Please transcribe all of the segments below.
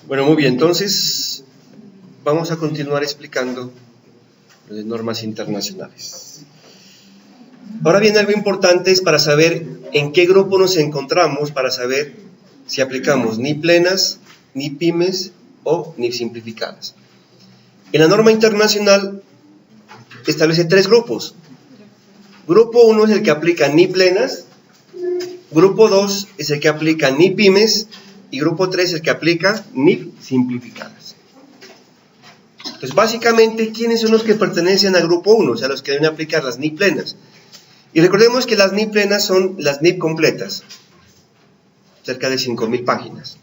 Bueno, muy bien, entonces vamos a continuar explicando las normas internacionales. Ahora viene algo importante, es para saber en qué grupo nos encontramos, para saber si aplicamos NIF plenas, NIF pymes o NIF simplificadas. En la norma internacional establece 3 grupos. Grupo 1 es el que aplica NIF plenas, grupo 2 es el que aplica NIF pymes y grupo 3 es el que aplica NIF simplificadas. Entonces, básicamente, ¿quiénes son los que pertenecen al grupo 1? O sea, los que deben aplicar las NIF plenas. Y recordemos que las NIF plenas son las NIF completas, cerca de 5.000 páginas.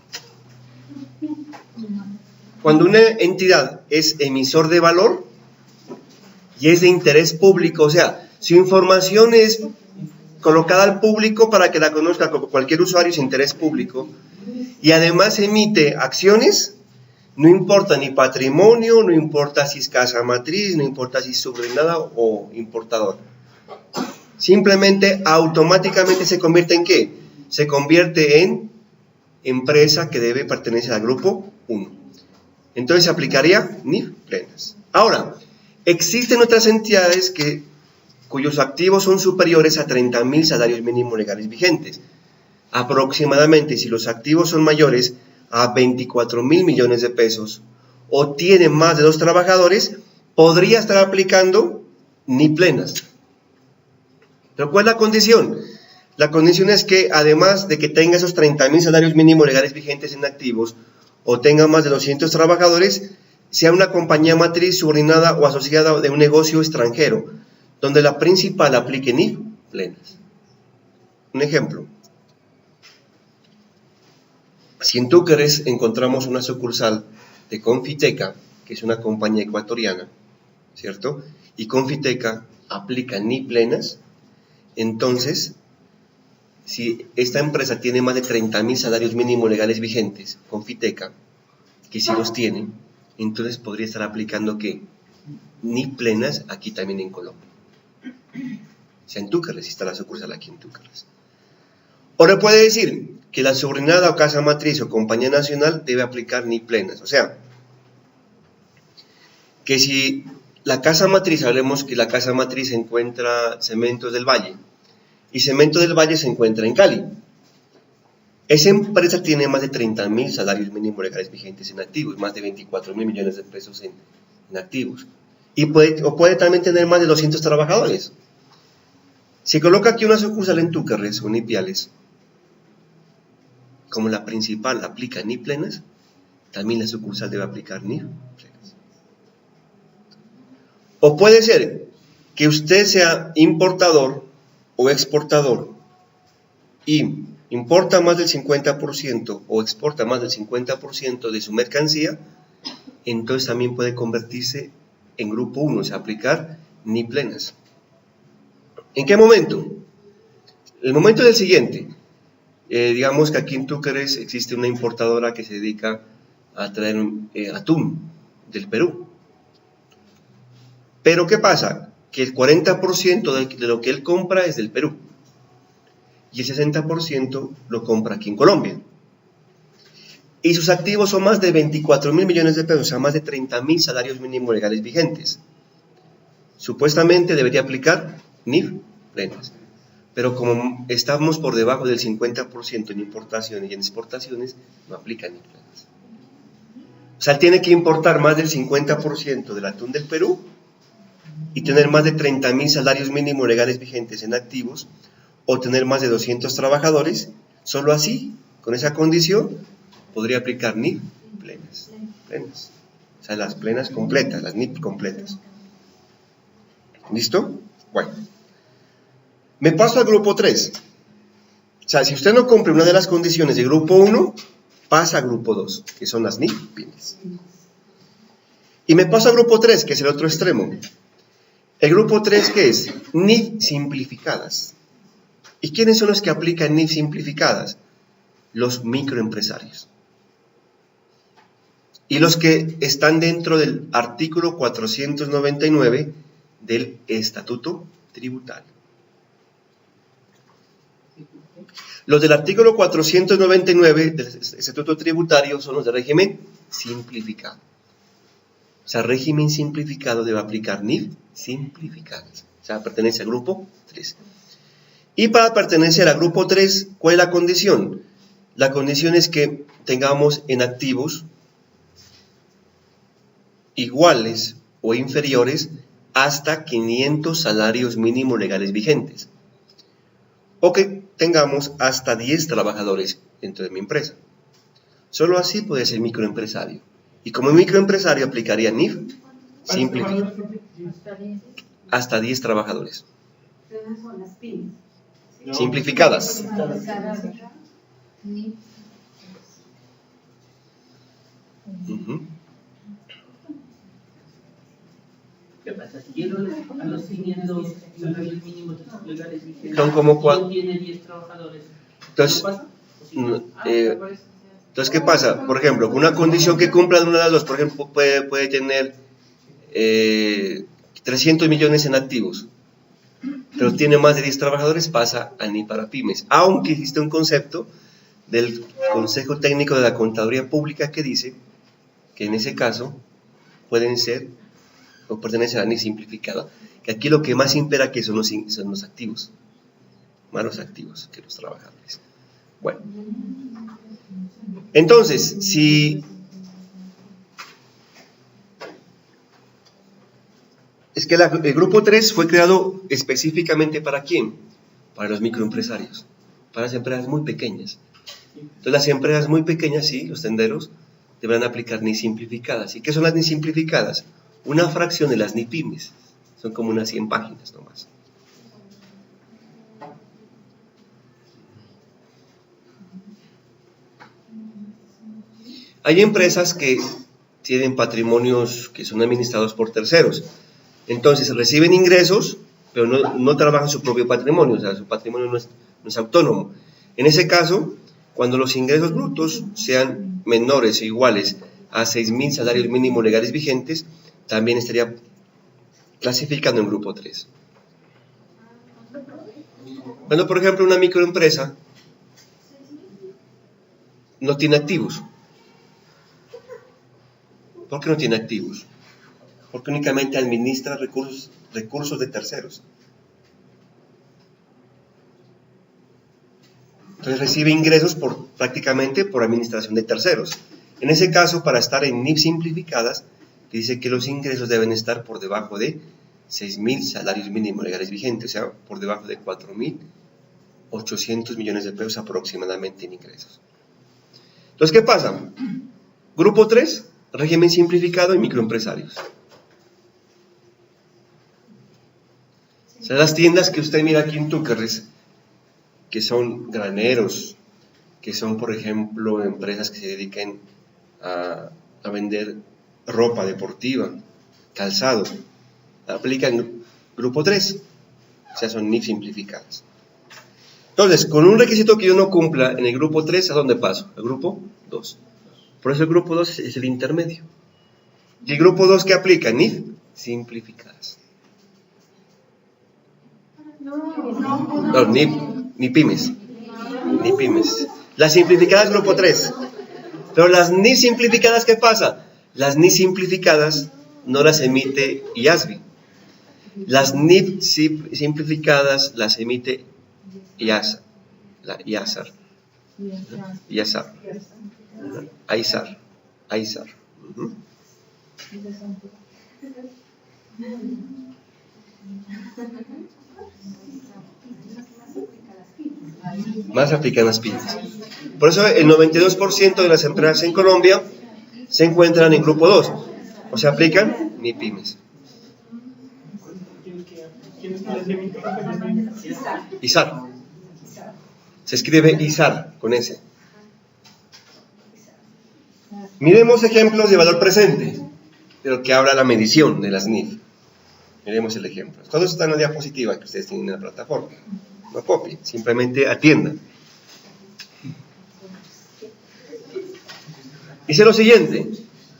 Cuando una entidad es emisor de valor y es de interés público, o sea, su información es colocada al público para que la conozca cualquier usuario, es interés público, y además emite acciones, no importa ni patrimonio, no importa si es casa matriz, no importa si es subordinada o importador. Simplemente, automáticamente se convierte en ¿qué? Se convierte en empresa que debe pertenecer al grupo 1. Entonces se aplicaría NIF plenas. Ahora, existen otras entidades cuyos activos son superiores a 30.000 salarios mínimos legales vigentes. Aproximadamente, si los activos son mayores a 24.000 millones de pesos o tienen más de 2 trabajadores, podría estar aplicando NIF plenas. ¿Pero cuál es la condición? La condición es que, además de que tenga esos 30.000 salarios mínimos legales vigentes en activos o tenga más de 200 trabajadores, sea una compañía matriz, subordinada o asociada de un negocio extranjero, donde la principal aplique NIF plenas. Un ejemplo. Si en Túqueres encontramos una sucursal de Confiteca, que es una compañía ecuatoriana, ¿cierto? Y Confiteca aplica NIF plenas, entonces, si esta empresa tiene más de 30.000 salarios mínimos legales vigentes, Confiteca, que si los tiene, entonces podría estar aplicando ¿qué? NIF plenas aquí también en Colombia. O sea, en Túqueres, está la sucursal aquí en Túqueres. Ahora puede decir que la subordinada o casa matriz o compañía nacional debe aplicar NIF plenas. O sea, que si la casa matriz, hablemos que la casa matriz se encuentra Cementos del Valle, y Cementos del Valle se encuentra en Cali. Esa empresa tiene más de 30.000 salarios mínimos legales vigentes en activos, más de 24.000 millones de pesos en activos. Y puede también tener más de 200 trabajadores. Si coloca aquí una sucursal en Túqueres o en Ipiales, como la principal aplica NIF plenas, también la sucursal debe aplicar NIF plenas. O puede ser que usted sea importador o exportador y importa más del 50% o exporta más del 50% de su mercancía, entonces también puede convertirse en grupo 1, o sea, aplicar NIF plenas. ¿En qué momento? El momento es el siguiente. Digamos que aquí en Túqueres existe una importadora que se dedica a traer atún del Perú. Pero ¿qué pasa? Que el 40% de lo que él compra es del Perú y el 60% lo compra aquí en Colombia. Y sus activos son más de 24.000 millones de pesos, o sea, más de 30.000 salarios mínimos legales vigentes. Supuestamente debería aplicar NIF plenas, pero como estamos por debajo del 50% en importaciones y en exportaciones, no aplica NIF plenas. O sea, él tiene que importar más del 50% del atún del Perú y tener más de 30.000 salarios mínimos legales vigentes en activos o tener más de 200 trabajadores. Solo así, con esa condición, podría aplicar NIF plenas. O sea, las plenas completas, las NIF completas. ¿Listo? Bueno. Me paso al grupo 3. O sea, si usted no cumple una de las condiciones de grupo 1, pasa a grupo 2, que son las NIF pymes. Y me paso al grupo 3, que es el otro extremo. El grupo 3, ¿qué es? NIF simplificadas. ¿Y quiénes son los que aplican NIF simplificadas? Los microempresarios. Y los que están dentro del artículo 499 del Estatuto Tributario. Los del artículo 499 del Estatuto Tributario son los de régimen simplificado. O sea, régimen simplificado debe aplicar NIF simplificadas. O sea, pertenece al grupo 3. Y para pertenecer al grupo 3, ¿cuál es la condición? La condición es que tengamos en activos iguales o inferiores hasta 500 salarios mínimos legales vigentes. O que tengamos hasta 10 trabajadores dentro de mi empresa. Solo así puede ser microempresario. Y como microempresario aplicaría NIF simplificado. Hasta 10 trabajadores. Simplificadas. ¿Qué pasa? Si llego a los 500 salarios mínimos legales vigentes, son como ¿quién tiene 10 trabajadores? Entonces, ¿No pasa? entonces, ¿qué pasa? Por ejemplo, con una condición que cumpla de una de las dos, por ejemplo, puede tener 300 millones en activos, pero tiene más de 10 trabajadores, pasa al NIF para pymes. Aunque existe un concepto del Consejo Técnico de la Contaduría Pública que dice que en ese caso pueden ser o pertenecen a la NIF simplificada, que aquí lo que más impera que son los activos, más los activos que los trabajadores. Bueno, entonces, si es que el grupo 3 fue creado específicamente ¿para quién? Para los microempresarios, para las empresas muy pequeñas. Entonces las empresas muy pequeñas, sí, los tenderos, deberán aplicar NIF simplificadas. ¿Y qué son las NIF simplificadas? Una fracción de las NIF pymes, son como unas 100 páginas nomás. Hay empresas que tienen patrimonios que son administrados por terceros. Entonces reciben ingresos, pero no trabajan su propio patrimonio, o sea, su patrimonio no es autónomo. En ese caso, cuando los ingresos brutos sean menores o iguales a 6.000 salarios mínimos legales vigentes, también estaría clasificando en grupo 3. Cuando, por ejemplo, una microempresa no tiene activos. ¿Por qué no tiene activos? Porque únicamente administra recursos de terceros. Entonces recibe ingresos prácticamente por administración de terceros. En ese caso, para estar en NIF simplificadas, dice que los ingresos deben estar por debajo de 6.000 salarios mínimos legales vigentes, o sea, por debajo de 4.800 millones de pesos aproximadamente en ingresos. Entonces, ¿qué pasa? Grupo 3, régimen simplificado y microempresarios. O sea, las tiendas que usted mira aquí en Túquerres, que son graneros, que son, por ejemplo, empresas que se dediquen a vender ropa deportiva, calzado, aplican grupo 3, o sea, son NIF simplificadas. Entonces, con un requisito que yo no cumpla en el grupo 3, ¿a dónde paso? Al grupo 2. Por eso el grupo 2 es el intermedio. ¿Y el grupo 2 qué aplica? NIF simplificadas. No, ni pymes. Ni pymes. Las simplificadas grupo 3. Pero las NIF simplificadas, ¿qué pasa? Las NIF simplificadas no las emite IASBI. Las NIF simplificadas las emite IASAR. AISAR. Más aplican las pymes. Por eso el 92% de las empresas en Colombia se encuentran en grupo 2, o se aplican ni pymes. ISAR. Se escribe ISAR con S. Miremos ejemplos de valor presente, de lo que habla la medición de las NIF. Miremos el ejemplo. Todo está en la diapositiva que ustedes tienen en la plataforma. No copien, simplemente atiendan. Dice lo siguiente: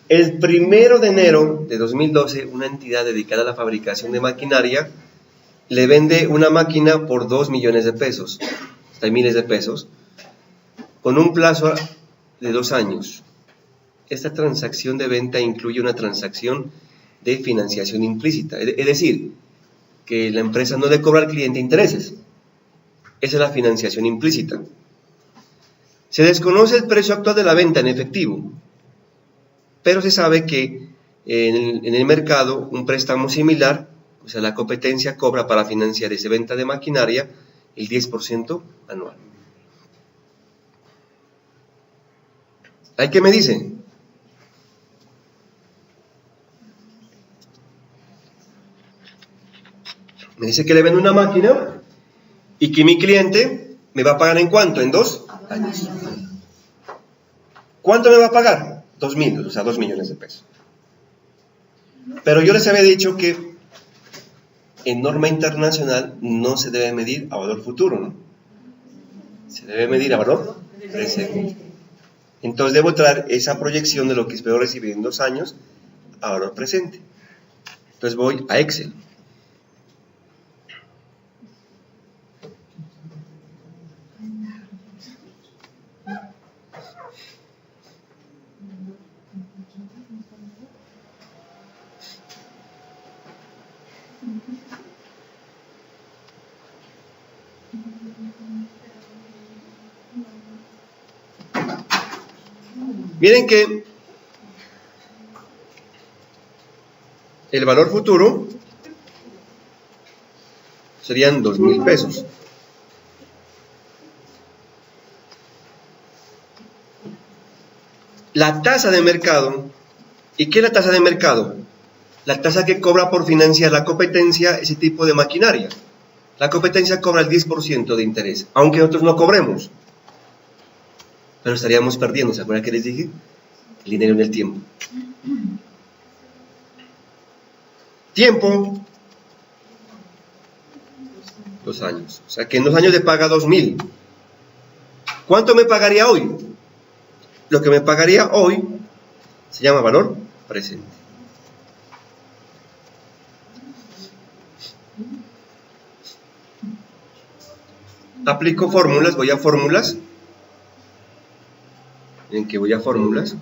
el 1 de enero de 2012, una entidad dedicada a la fabricación de maquinaria le vende una máquina por 2 millones de pesos. de miles de pesos, con un plazo de 2 años. Esta transacción de venta incluye una transacción de financiación implícita, es decir, que la empresa no le cobra al cliente intereses. Esa es la financiación implícita. Se desconoce el precio actual de la venta en efectivo, pero se sabe que en el mercado un préstamo similar, o sea, la competencia cobra para financiar esa venta de maquinaria el 10% anual. ¿Hay qué me dice? Me dice que le vendo una máquina y que mi cliente me va a pagar ¿en cuánto? En 2 años. ¿Cuánto me va a pagar? 2.000, o sea, 2 millones de pesos. Pero yo les había dicho que en norma internacional no se debe medir a valor futuro, ¿no? Se debe medir a valor presente. Entonces debo traer esa proyección de lo que espero recibir en 2 años a valor presente. Entonces voy a Excel. Miren que el valor futuro serían 2.000 pesos. La tasa de mercado, ¿y qué es la tasa de mercado? La tasa que cobra por financiar la competencia ese tipo de maquinaria. La competencia cobra el 10% de interés, aunque nosotros no cobremos. Pero estaríamos perdiendo, ¿se acuerdan que les dije? El dinero en el tiempo. Tiempo, 2 años. O sea que en 2 años le paga 2.000. ¿Cuánto me pagaría hoy? Lo que me pagaría hoy se llama valor presente. Aplico fórmulas, voy a fórmulas. En que voy a fórmulas,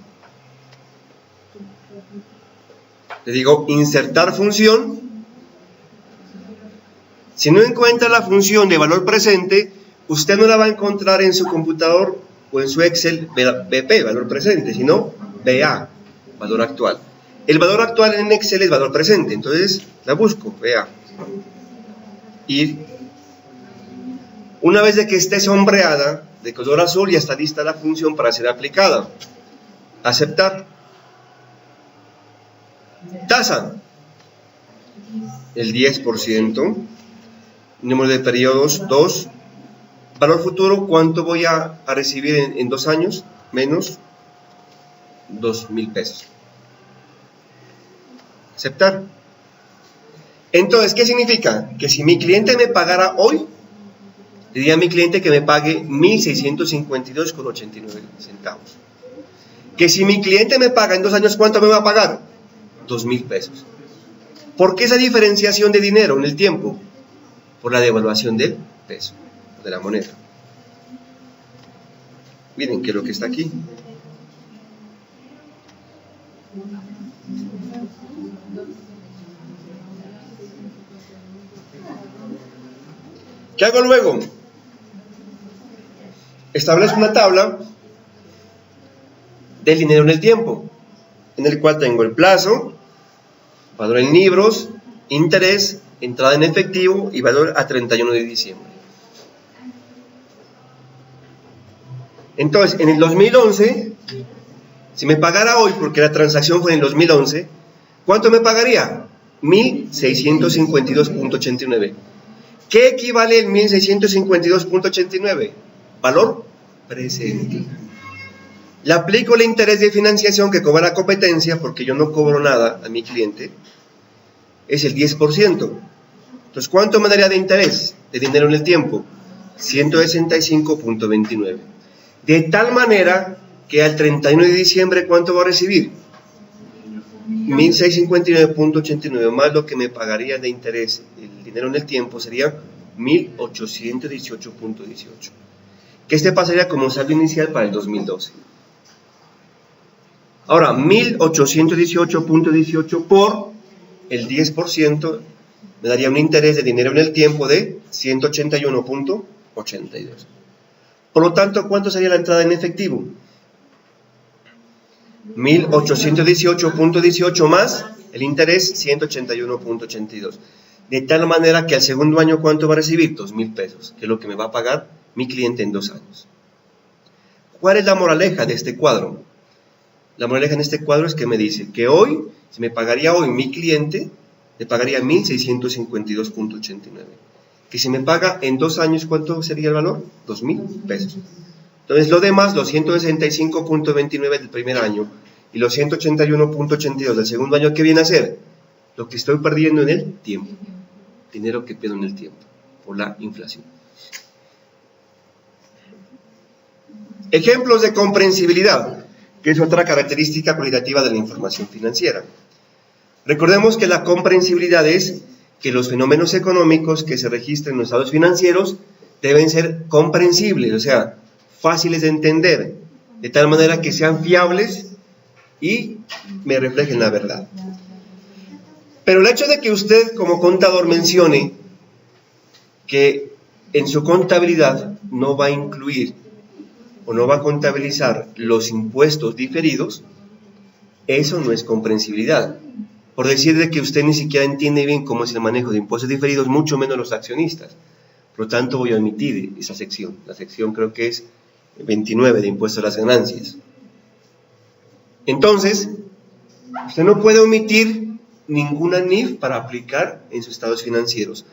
le digo insertar función. Si no encuentra la función de valor presente, usted no la va a encontrar en su computador o en su Excel BP, valor presente, sino BA, valor actual. El valor actual en Excel es valor presente, entonces la busco, BA. Y una vez de que esté sombreada de color azul, ya está lista la función para ser aplicada. Aceptar. Tasa, el 10%. Número de periodos, 2. Valor futuro, ¿cuánto voy a recibir en 2 años? Menos 2.000 pesos. Aceptar. Entonces, ¿qué significa? Que si mi cliente me pagara hoy, le diría a mi cliente que me pague 1.652,89 centavos. Que si mi cliente me paga en 2 años, ¿cuánto me va a pagar? 2.000 pesos. ¿Por qué esa diferenciación de dinero en el tiempo? Por la devaluación del peso, de la moneda. Miren qué es lo que está aquí. ¿Qué hago luego? Establezco una tabla del dinero en el tiempo, en el cual tengo el plazo, valor en libros, interés, entrada en efectivo y valor a 31 de diciembre. Entonces, en el 2011, si me pagara hoy, porque la transacción fue en el 2011, ¿cuánto me pagaría? 1.652,89. ¿Qué equivale el 1.652,89? Valor presente. Le aplico el interés de financiación que cobra la competencia, porque yo no cobro nada a mi cliente, es el 10%. Entonces, ¿cuánto me daría de interés de dinero en el tiempo? 165,29. De tal manera que al 31 de diciembre, ¿cuánto voy a recibir? 1.659,89 más lo que me pagaría de interés el dinero en el tiempo sería 1.818,18. que este pasaría como saldo inicial para el 2012. Ahora, 1818.18 por el 10% me daría un interés de dinero en el tiempo de 181.82. Por lo tanto, ¿cuánto sería la entrada en efectivo? 1818.18 más el interés 181.82. De tal manera que al segundo año, ¿cuánto va a recibir? 2,000 pesos, que es lo que me va a pagar mi cliente en 2 años. ¿Cuál es la moraleja de este cuadro? La moraleja en este cuadro es que me dice que hoy, si me pagaría hoy mi cliente, me pagaría 1,652.89. Que si me paga en 2 años, ¿cuánto sería el valor? 2,000 pesos. Entonces, lo demás, los 165.29 del primer año y los 181.82 del segundo año, ¿qué viene a ser? Lo que estoy perdiendo en el tiempo. Dinero que pierdo en el tiempo por la inflación. Ejemplos de comprensibilidad, que es otra característica cualitativa de la información financiera. Recordemos que la comprensibilidad es que los fenómenos económicos que se registran en los estados financieros deben ser comprensibles, o sea, fáciles de entender, de tal manera que sean fiables y me reflejen la verdad. Pero el hecho de que usted como contador mencione que en su contabilidad no va a incluir o no va a contabilizar los impuestos diferidos, eso no es comprensibilidad. Por decir de que usted ni siquiera entiende bien cómo es el manejo de impuestos diferidos, mucho menos los accionistas. Por lo tanto, voy a omitir esa sección. La sección creo que es 29 de impuestos a las ganancias. Entonces, usted no puede omitir ninguna NIF para aplicar en sus estados financieros.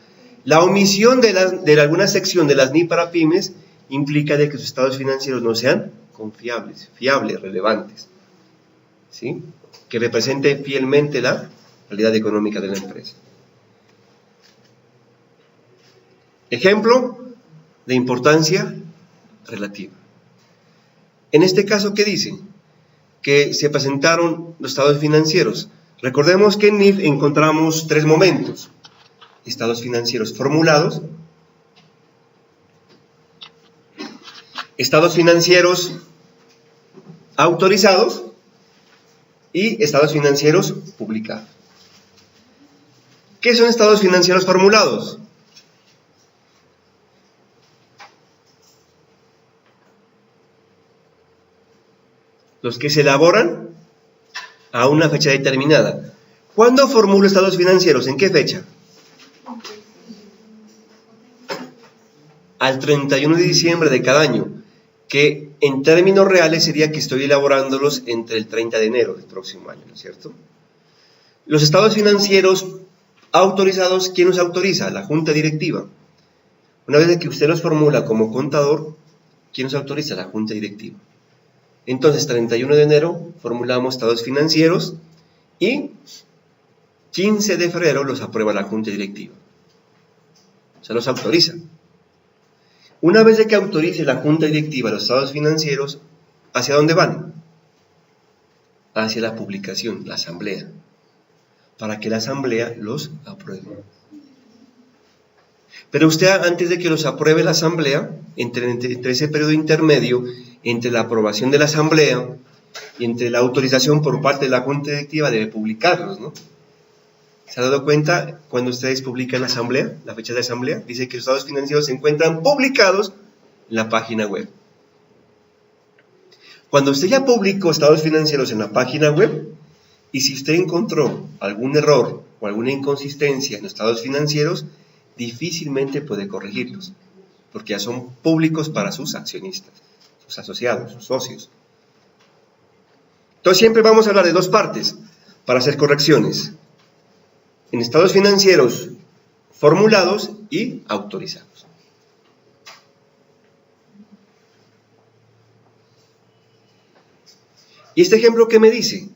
La omisión de alguna sección de las NIF para pymes implica de que sus estados financieros no sean confiables, fiables, relevantes, ¿sí? Que represente fielmente la realidad económica de la empresa. Ejemplo de importancia relativa. En este caso, ¿qué dice? Que se presentaron los estados financieros. Recordemos que en NIF encontramos 3 momentos: estados financieros formulados, estados financieros autorizados y estados financieros publicados. ¿Qué son estados financieros formulados? Los que se elaboran a una fecha determinada. ¿Cuándo formulo estados financieros? ¿En qué fecha? Al 31 de diciembre de cada año, que en términos reales sería que estoy elaborándolos entre el 30 de enero del próximo año, ¿no es cierto? Los estados financieros autorizados, ¿quién los autoriza? La junta directiva. Una vez que usted los formula como contador, ¿quién los autoriza? La junta directiva. Entonces, 31 de enero formulamos estados financieros y 15 de febrero los aprueba la junta directiva. Se los autoriza. Una vez de que autorice la junta directiva los estados financieros, ¿hacia dónde van? Hacia la publicación, la asamblea, para que la asamblea los apruebe. Pero usted, antes de que los apruebe la asamblea, entre ese periodo intermedio, entre la aprobación de la asamblea y entre la autorización por parte de la junta directiva, debe publicarlos, ¿no? ¿Se ha dado cuenta cuando ustedes publican la asamblea, la fecha de asamblea? Dice que los estados financieros se encuentran publicados en la página web. Cuando usted ya publicó estados financieros en la página web, y si usted encontró algún error o alguna inconsistencia en los estados financieros, difícilmente puede corregirlos, porque ya son públicos para sus accionistas, sus asociados, sus socios. Entonces siempre vamos a hablar de 2 partes para hacer correcciones: en estados financieros formulados y autorizados. ¿Y este ejemplo qué me dice?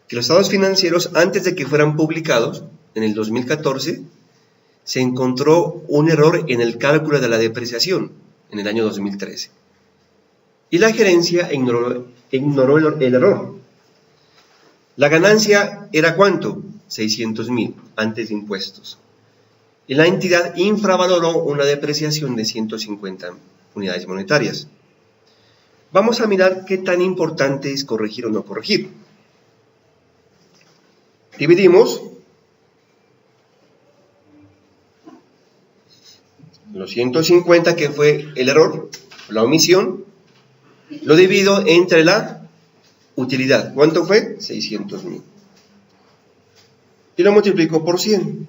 Que los estados financieros, antes de que fueran publicados, en el 2014, se encontró un error en el cálculo de la depreciación en el año 2013. Y la gerencia ignoró el error. La ganancia era ¿cuánto? 600,000 antes de impuestos. Y la entidad infravaloró una depreciación de 150 unidades monetarias. Vamos a mirar qué tan importante es corregir o no corregir. Dividimos los 150, que fue el error, la omisión, lo divido entre la utilidad. ¿Cuánto fue? 600.000. Y lo multiplico por 100.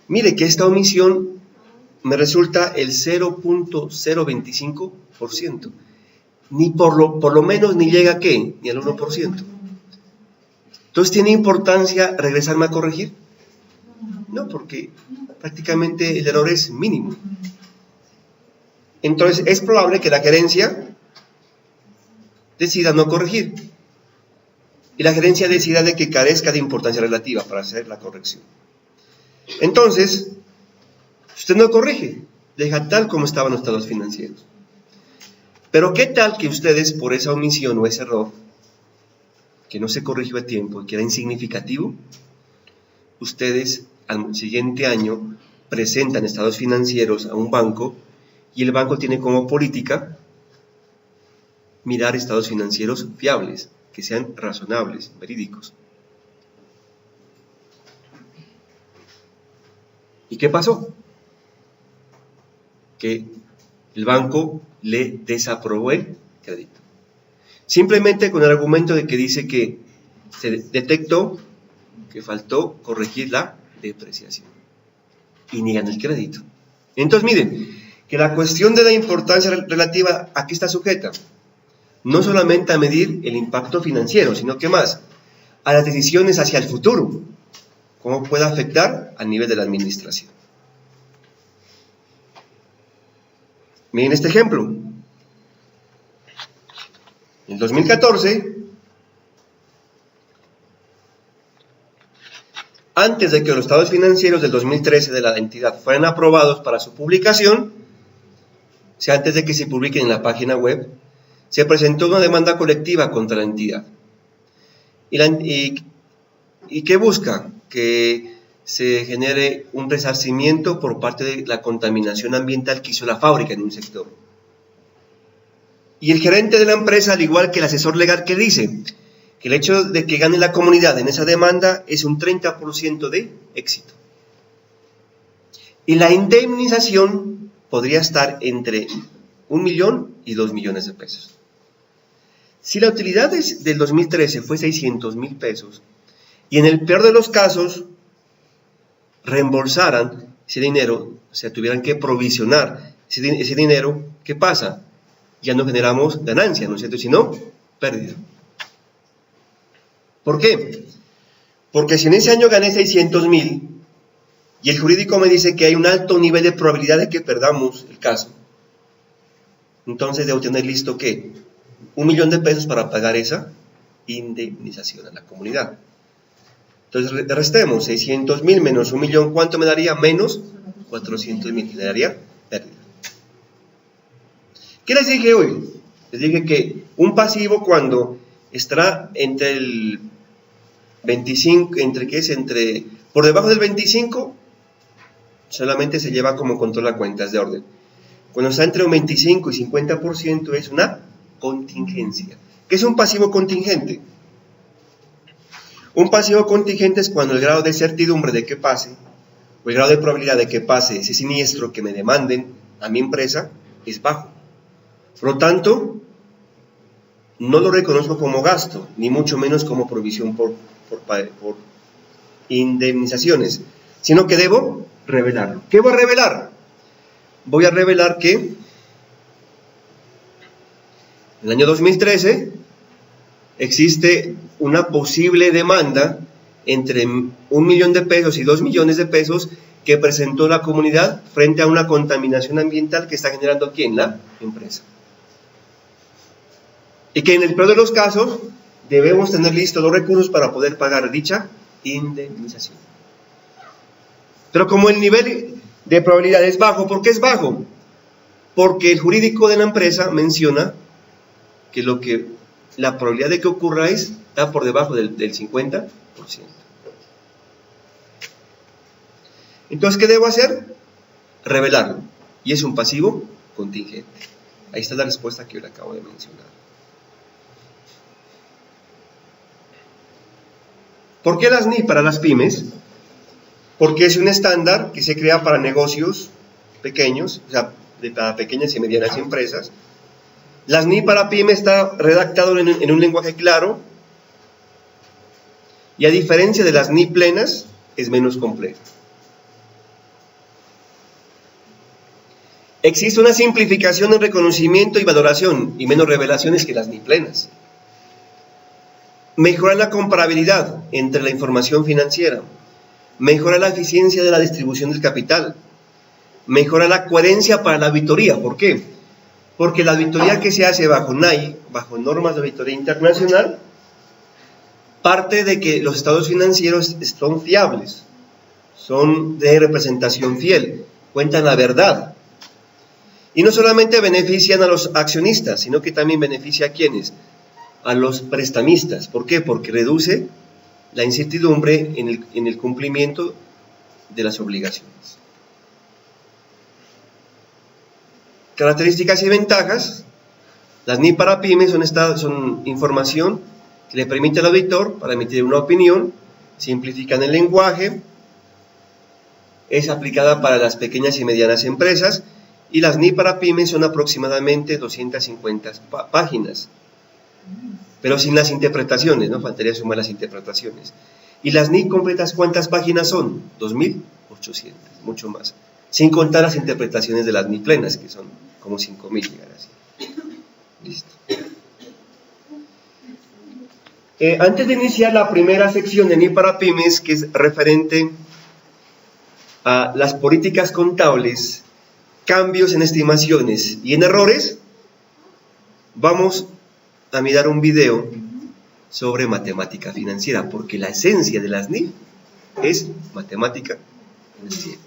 Mire que esta omisión me resulta el 0.025%. Ni por lo menos ni llega a ¿qué? Ni al 1%. Entonces, ¿tiene importancia regresarme a corregir? No, porque prácticamente el error es mínimo. Entonces, es probable que la gerencia decida no corregir. Y la gerencia decida de que carezca de importancia relativa para hacer la corrección. Entonces, usted no corrige, deja tal como estaban los estados financieros. Pero ¿qué tal que ustedes, por esa omisión o ese error, que no se corrigió a tiempo y que era insignificativo, ustedes al siguiente año presentan estados financieros a un banco y el banco tiene como política mirar estados financieros fiables, que sean razonables, verídicos? ¿Y qué pasó? Que el banco le desaprobó el crédito. Simplemente con el argumento de que dice que se detectó que faltó corregir la depreciación. Y niegan el crédito. Entonces, miren, que la cuestión de la importancia relativa, ¿a qué está sujeta? No solamente a medir el impacto financiero, sino que más, a las decisiones hacia el futuro, cómo puede afectar a nivel de la administración. Miren este ejemplo. En 2014, antes de que los estados financieros del 2013 de la entidad fueran aprobados para su publicación, o sea, antes de que se publiquen en la página web, se presentó una demanda colectiva contra la entidad. ¿Y qué busca? Que se genere un resarcimiento por parte de la contaminación ambiental que hizo la fábrica en un sector. Y el gerente de la empresa, al igual que el asesor legal, que dice que el hecho de que gane la comunidad en esa demanda es un 30% de éxito. Y la indemnización podría estar entre 1 millón y 2 millones de pesos. Si la utilidad del 2013 fue 600.000 pesos y en el peor de los casos reembolsaran ese dinero, o sea, tuvieran que provisionar ese dinero, ¿qué pasa? Ya no generamos ganancia, ¿no es cierto? Sino pérdida. ¿Por qué? Porque si en ese año gané 600.000 y el jurídico me dice que hay un alto nivel de probabilidad de que perdamos el caso, entonces debo tener listo ¿qué? 1 millón de pesos para pagar esa indemnización a la comunidad. Entonces restemos 600.000 menos 1 millón, ¿cuánto me daría? Menos 400.000, me daría pérdida. ¿Qué les dije hoy? Les dije que un pasivo, cuando estará entre el 25, por debajo del 25, solamente se lleva como control a cuentas de orden. Cuando está entre un 25 y 50% es una contingencia. ¿Qué es un pasivo contingente? Un pasivo contingente es cuando el grado de certidumbre de que pase, o el grado de probabilidad de que pase ese siniestro que me demanden a mi empresa, es bajo. Por lo tanto, no lo reconozco como gasto, ni mucho menos como provisión por indemnizaciones, sino que debo revelarlo. ¿Qué voy a revelar? Voy a revelar que en el año 2013 existe una posible demanda entre 1 millón de pesos y 2 millones de pesos que presentó la comunidad frente a una contaminación ambiental que está generando aquí en la empresa. Y que en el peor de los casos debemos tener listos los recursos para poder pagar dicha indemnización. Pero como el nivel de probabilidad es bajo, ¿por qué es bajo? Porque el jurídico de la empresa menciona que la probabilidad de que ocurra está por debajo del 50%. Entonces, ¿qué debo hacer? Revelarlo. Y es un pasivo contingente. Ahí está la respuesta que yo le acabo de mencionar. ¿Por qué las NIF para las pymes? Porque es un estándar que se crea para negocios pequeños, o sea, para pequeñas y medianas empresas. Las NIF para pymes está redactado en un lenguaje claro y a diferencia de las NIF plenas, es menos complejo. Existe una simplificación en reconocimiento y valoración y menos revelaciones que las NIF plenas. Mejora la comparabilidad entre la información financiera. Mejora la eficiencia de la distribución del capital. Mejora la coherencia para la auditoría. ¿Por qué? Porque la auditoría que se hace bajo NAI, bajo normas de auditoría internacional, parte de que los estados financieros son fiables, son de representación fiel, cuentan la verdad. Y no solamente benefician a los accionistas, sino que también beneficia a ¿quiénes? A los prestamistas. ¿Por qué? Porque reduce la incertidumbre en el cumplimiento de las obligaciones. Características y ventajas. Las NIF para pymes son información que le permite al auditor para emitir una opinión, simplifican el lenguaje, es aplicada para las pequeñas y medianas empresas, y las NIF para pymes son aproximadamente 250 páginas, pero sin las interpretaciones, ¿no? Faltaría sumar las interpretaciones. Y las NIF completas, ¿cuántas páginas son? 2.800, mucho más. Sin contar las interpretaciones de las NIF plenas, que son como 5.000, llegar así. Listo. Antes de iniciar la primera sección de NIF para pymes, que es referente a las políticas contables, cambios en estimaciones y en errores, vamos a mirar un video sobre matemática financiera, porque la esencia de las NIF es matemática financiera.